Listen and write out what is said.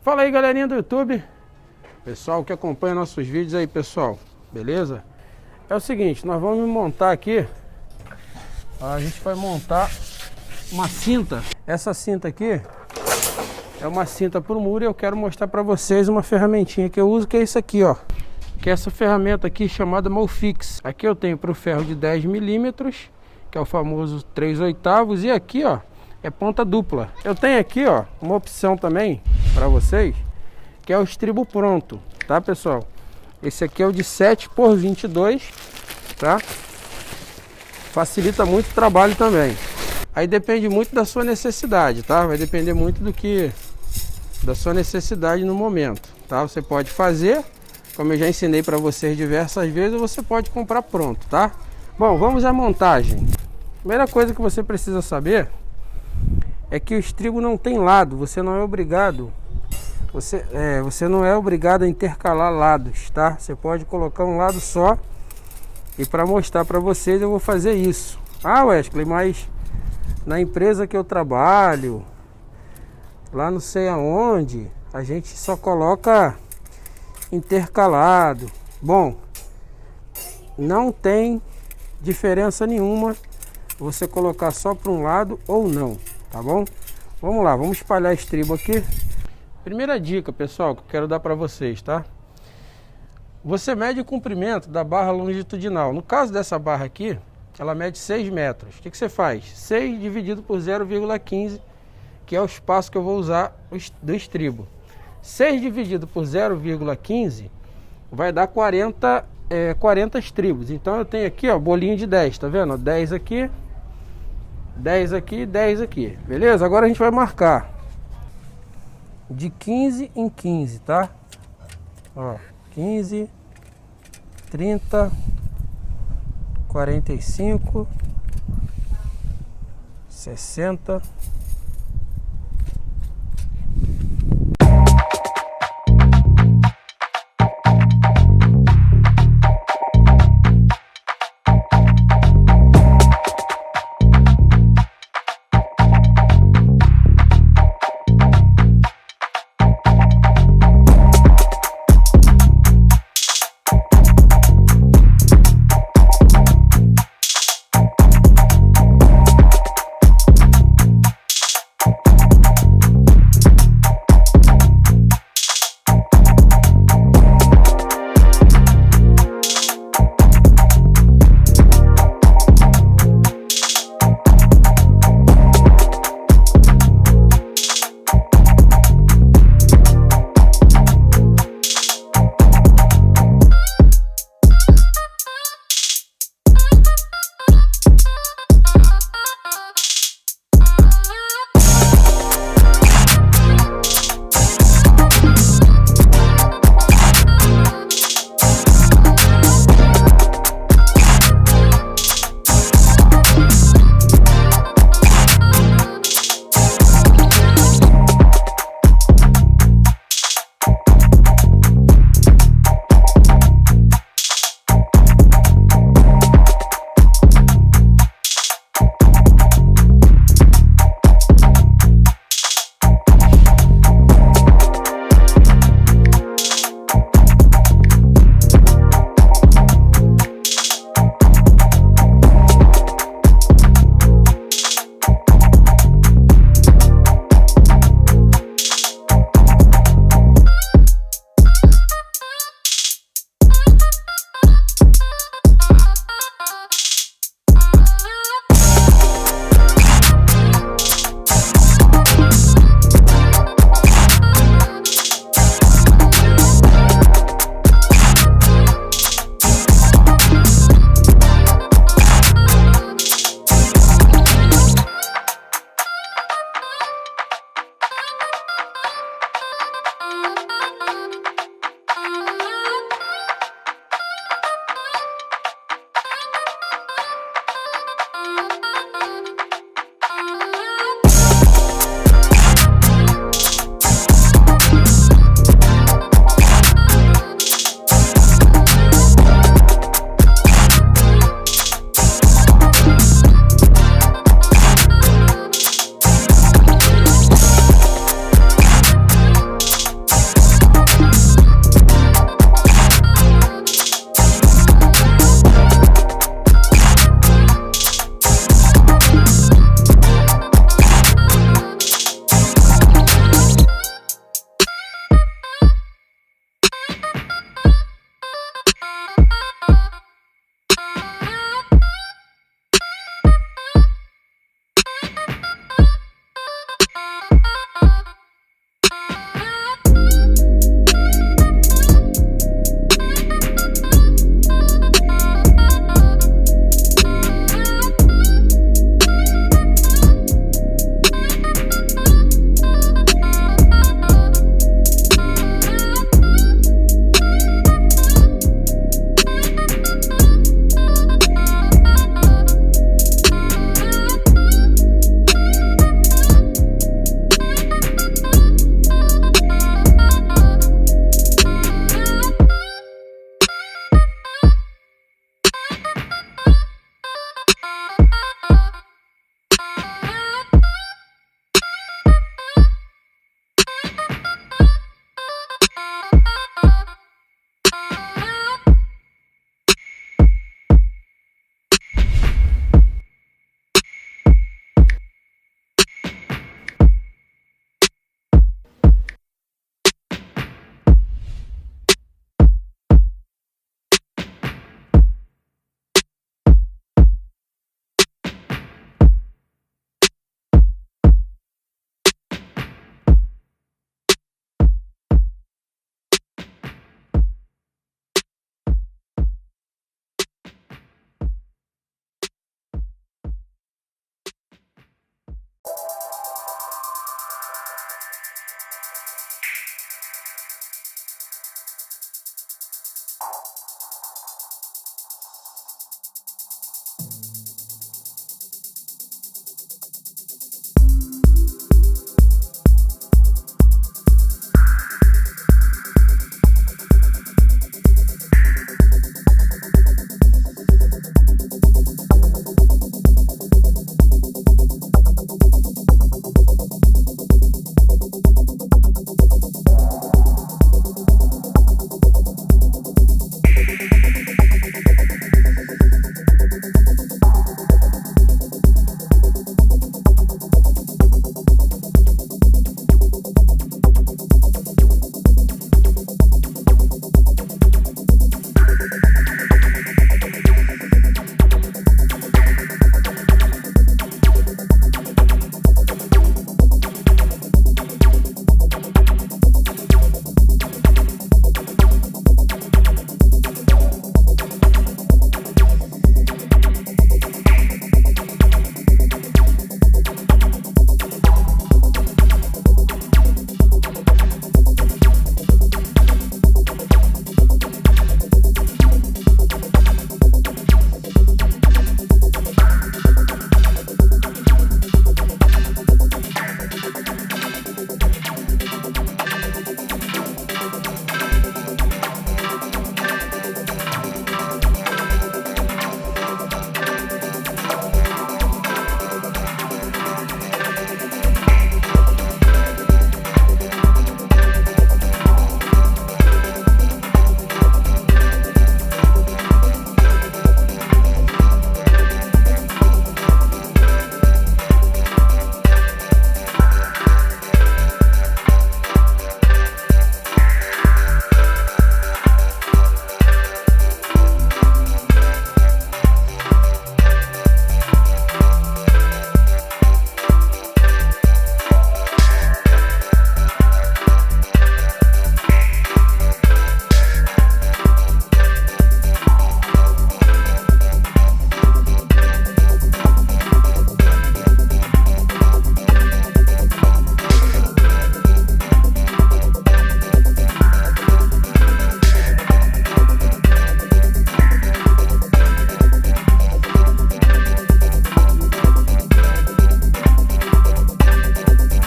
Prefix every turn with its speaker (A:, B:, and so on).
A: Fala aí, galerinha do YouTube, pessoal que acompanha nossos vídeos aí, pessoal, beleza? É o seguinte, nós vamos montar aqui, a gente vai montar uma cinta. Essa cinta aqui é uma cinta para o muro e eu quero mostrar para vocês uma ferramentinha que eu uso, que é isso aqui, ó. Que é essa ferramenta aqui chamada Molfix. Aqui eu tenho para o ferro de 10 milímetros, que é o famoso 3/8, e aqui, ó, é ponta dupla. Eu tenho aqui, ó, uma opção também para vocês, que é o estribo pronto, tá, pessoal? Esse aqui é o de 7x22, tá? Facilita muito o trabalho também. Aí depende muito da sua necessidade, tá? Vai depender muito da sua necessidade no momento, tá? Você pode fazer, como eu já ensinei para vocês diversas vezes, ou você pode comprar pronto, tá? Bom, vamos à montagem. Primeira coisa que você precisa saber é que o estribo não tem lado. Você não é obrigado, você não é obrigado a intercalar lados, tá? Você pode colocar um lado só. E para mostrar para vocês, eu vou fazer isso. Ah, Wescley, mas na empresa que eu trabalho, lá não sei aonde, a gente só coloca intercalado. Bom, não tem diferença nenhuma você colocar só para um lado ou não, tá bom? Vamos lá, vamos espalhar estribo aqui. Primeira dica, pessoal, que eu quero dar para vocês, tá? Você mede o comprimento da barra longitudinal. No caso dessa barra aqui, ela mede 6 metros. O que você faz? 6 dividido por 0,15, que é o espaço que eu vou usar do estribo. 6 dividido por 0,15 vai dar 40 estribos. Então eu tenho aqui, ó, bolinho de 10, tá vendo? 10 aqui, 10 aqui, 10 aqui. Beleza? Agora a gente vai marcar de 15 em 15, tá? Ó, 15, 30, 45, 60,